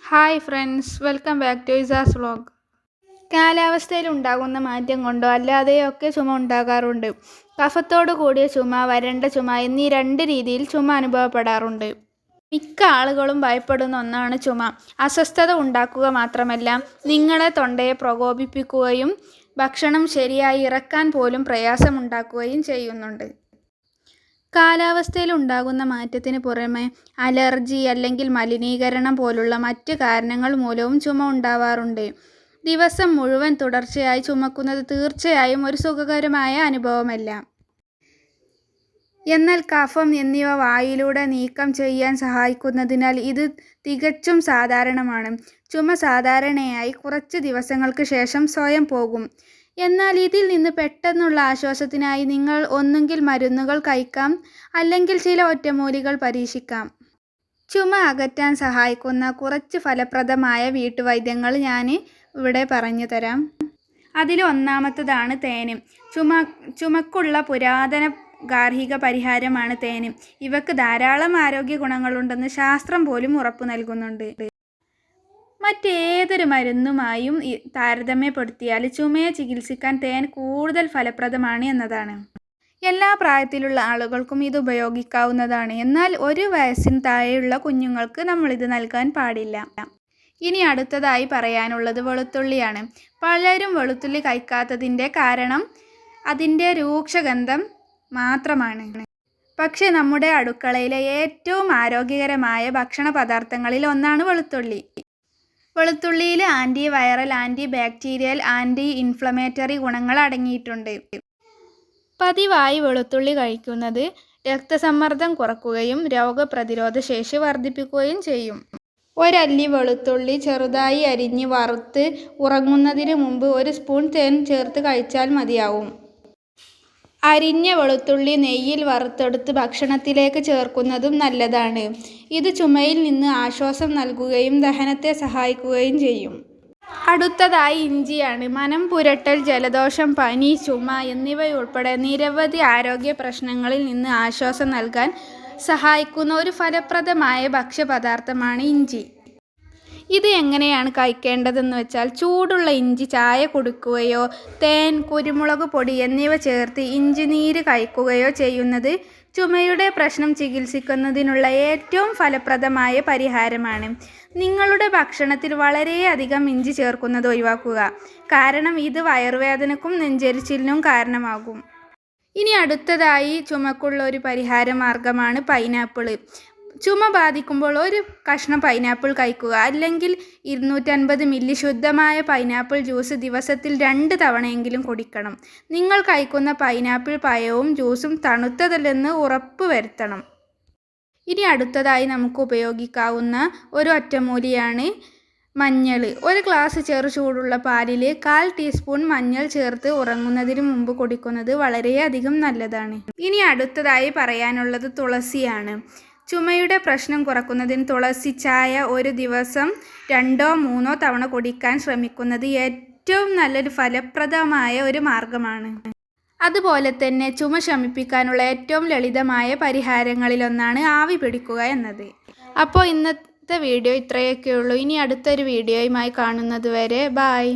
Hi friends, welcome back to Isas vlog. കാലാവസ്ഥയിൽ ഉണ്ടാകുന്ന മാറ്റം കൊണ്ടോ അല്ലാതെയൊക്കെ ചുമ ഉണ്ടാകാറുണ്ട്. കഫത്തോടു കൂടിയ ചുമ, വരണ്ട ചുമ എന്നീ രണ്ട് രീതിയിൽ ചുമ അനുഭവപ്പെടാറുണ്ട്. മിക്ക ആളുകളും ഭയപ്പെടുന്ന ഒന്നാണ് ചുമ. അസ്വസ്ഥത ഉണ്ടാക്കുക മാത്രമല്ല, നിങ്ങളെ തൊണ്ടയെ പ്രകോപിപ്പിക്കുകയും ഭക്ഷണം ശരിയായി ഇറക്കാൻ പോലും പ്രയാസമുണ്ടാക്കുകയും ചെയ്യുന്നുണ്ട്. കാലാവസ്ഥയിൽ ഉണ്ടാകുന്ന മാറ്റത്തിന് പുറമെ അലർജി അല്ലെങ്കിൽ മലിനീകരണം പോലുള്ള മറ്റ് കാരണങ്ങൾ മൂലവും ചുമ ഉണ്ടാവാറുണ്ട്. ദിവസം മുഴുവൻ തുടർച്ചയായി ചുമക്കുന്നത് തീർച്ചയായും ഒരു സുഖകരമായ അനുഭവമല്ല. എന്നാൽ കഫം എന്നിവ വായിലൂടെ നീക്കം ചെയ്യാൻ സഹായിക്കുന്നതിനാൽ ഇത് തികച്ചും സാധാരണമാണ്. ചുമ സാധാരണയായി കുറച്ച് ദിവസങ്ങൾക്ക് ശേഷം സ്വയം പോകും. എന്നാൽ ഇതിൽ നിന്ന് പെട്ടെന്നുള്ള ആശ്വാസത്തിനായി നിങ്ങൾ ഒന്നുകിൽ മരുന്നുകൾ കഴിക്കാം, അല്ലെങ്കിൽ ചില ഒറ്റമൂലികൾ പരീക്ഷിക്കാം. ചുമ അകറ്റാൻ സഹായിക്കുന്ന കുറച്ച് ഫലപ്രദമായ വീട്ടുവൈദ്യങ്ങൾ ഞാൻ ഇവിടെ പറഞ്ഞു തരാം. അതിൽ ഒന്നാമത്തേതാണ് തേന്. ചുമക്കുള്ള പുരാതന ഗാർഹിക പരിഹാരമാണ് തേന്. ഇവക്ക് ധാരാളം ആരോഗ്യ ഗുണങ്ങളുണ്ടെന്ന് ശാസ്ത്രം പോലും ഉറപ്പു നൽകുന്നുണ്ട്. മറ്റേതൊരു മരുന്നുമായും താരതമ്യപ്പെടുത്തിയാൽ ചുമയെ ചികിത്സിക്കാൻ തേൻ കൂടുതൽ ഫലപ്രദമാണ് എന്നതാണ്. എല്ലാ പ്രായത്തിലുള്ള ആളുകൾക്കും ഇത് ഉപയോഗിക്കാവുന്നതാണ്. എന്നാൽ 1 വയസ്സിന് താഴെയുള്ള കുഞ്ഞുങ്ങൾക്ക് നമ്മളിത് നൽകാൻ പാടില്ല. ഇനി അടുത്തതായി പറയാനുള്ളത് വെളുത്തുള്ളിയാണ്. പലരും വെളുത്തുള്ളി കഴിക്കാത്തതിൻ്റെ കാരണം അതിൻ്റെ രൂക്ഷഗന്ധം മാത്രമാണ്. പക്ഷേ നമ്മുടെ അടുക്കളയിലെ ഏറ്റവും ആരോഗ്യകരമായ ഭക്ഷണ പദാർത്ഥങ്ങളിൽ ഒന്നാണ് വെളുത്തുള്ളി. വെളുത്തുള്ളിയിൽ antiviral, antibacterial, anti inflammatory ഗുണങ്ങൾ അടങ്ങിയിട്ടുണ്ട്. പതിവായി വെളുത്തുള്ളി കഴിക്കുന്നത് രക്തസമ്മർദ്ദം കുറയ്ക്കുകയും രോഗപ്രതിരോധ ശേഷി വർദ്ധിപ്പിക്കുകയും ചെയ്യും. ഒരല്ലി വെളുത്തുള്ളി ചെറുതായി അരിഞ്ഞ് വറുത്ത് ഉറങ്ങുന്നതിന് മുമ്പ് 1 സ്പൂൺ തേൻ ചേർത്ത് കഴിച്ചാൽ മതിയാവും. അരിഞ്ഞ വെളുത്തുള്ളി നെയ്യിൽ വറുത്തെടുത്ത് ഭക്ഷണത്തിലേക്ക് ചേർക്കുന്നതും നല്ലതാണ്. ഇത് ചുമയിൽ നിന്ന് ആശ്വാസം നൽകുകയും ദഹനത്തെ സഹായിക്കുകയും ചെയ്യും. അടുത്തതായി ഇഞ്ചിയാണ്. മനം പുരട്ടൽ, ജലദോഷം, പനി, ചുമ എന്നിവയുൾപ്പെടെ നിരവധി ആരോഗ്യ പ്രശ്നങ്ങളിൽ നിന്ന് ആശ്വാസം നൽകാൻ സഹായിക്കുന്ന ഒരു ഫലപ്രദമായ ഭക്ഷ്യപദാർത്ഥമാണ് ഇഞ്ചി. ഇത് എങ്ങനെയാണ് കഴിക്കേണ്ടതെന്ന് വെച്ചാൽ, ചൂടുള്ള ഇഞ്ചി ചായ കുടിക്കുകയോ തേൻ, കുരുമുളക് പൊടി എന്നിവ ചേർത്ത് ഇഞ്ചിനീര് കഴിക്കുകയോ ചെയ്യുന്നത് ചുമയുടെ പ്രശ്നം ചികിത്സിക്കുന്നതിനുള്ള ഏറ്റവും ഫലപ്രദമായ പരിഹാരമാണ്. നിങ്ങളുടെ ഭക്ഷണത്തിൽ വളരെയധികം ഇഞ്ചി ചേർക്കുന്നത് ഒഴിവാക്കുക, കാരണം ഇത് വയറുവേദനക്കും നെഞ്ചെരിച്ചിലിനും കാരണമാകും. ഇനി അടുത്തതായി ചുമക്കുള്ള ഒരു പരിഹാര മാർഗമാണ് പൈനാപ്പിൾ. ചുമ ബാധിക്കുമ്പോൾ 1 കഷ്ണം പൈനാപ്പിൾ കഴിക്കുക, അല്ലെങ്കിൽ 250 മില്ലി ശുദ്ധമായ പൈനാപ്പിൾ ജ്യൂസ് ദിവസത്തിൽ 2 തവണയെങ്കിലും കുടിക്കണം. നിങ്ങൾ കഴിക്കുന്ന പൈനാപ്പിൾ പഴവും ജ്യൂസും തണുത്തതല്ലെന്ന് ഉറപ്പ് വരുത്തണം. ഇനി അടുത്തതായി നമുക്ക് ഉപയോഗിക്കാവുന്ന ഒരു ഒറ്റമൂലിയാണ് മഞ്ഞൾ. 1 ഗ്ലാസ് ചെറു ചൂടുള്ള പാലിൽ 1/4 ടീസ്പൂൺ മഞ്ഞൾ ചേർത്ത് ഉറങ്ങുന്നതിന് മുമ്പ് കുടിക്കുന്നത് വളരെയധികം നല്ലതാണ്. ഇനി അടുത്തതായി പറയാനുള്ളത് തുളസിയാണ്. ചുമയുടെ പ്രശ്നം കുറയ്ക്കുന്നതിന് തുളസി ചായ 1 ദിവസം 2-3 തവണ കുടിക്കാൻ ശ്രമിക്കുന്നത് ഏറ്റവും നല്ലൊരു ഫലപ്രദമായ ഒരു മാർഗമാണ്. അതുപോലെ തന്നെ ചുമ ശമിപ്പിക്കാനുള്ള ഏറ്റവും ലളിതമായ പരിഹാരങ്ങളിലൊന്നാണ് ആവി പിടിക്കുക എന്നത്. അപ്പോൾ ഇന്നത്തെ വീഡിയോ ഇത്രയൊക്കെയുള്ളൂ. ഇനി അടുത്തൊരു വീഡിയോയുമായി കാണുന്നത് വരെ ബായ്.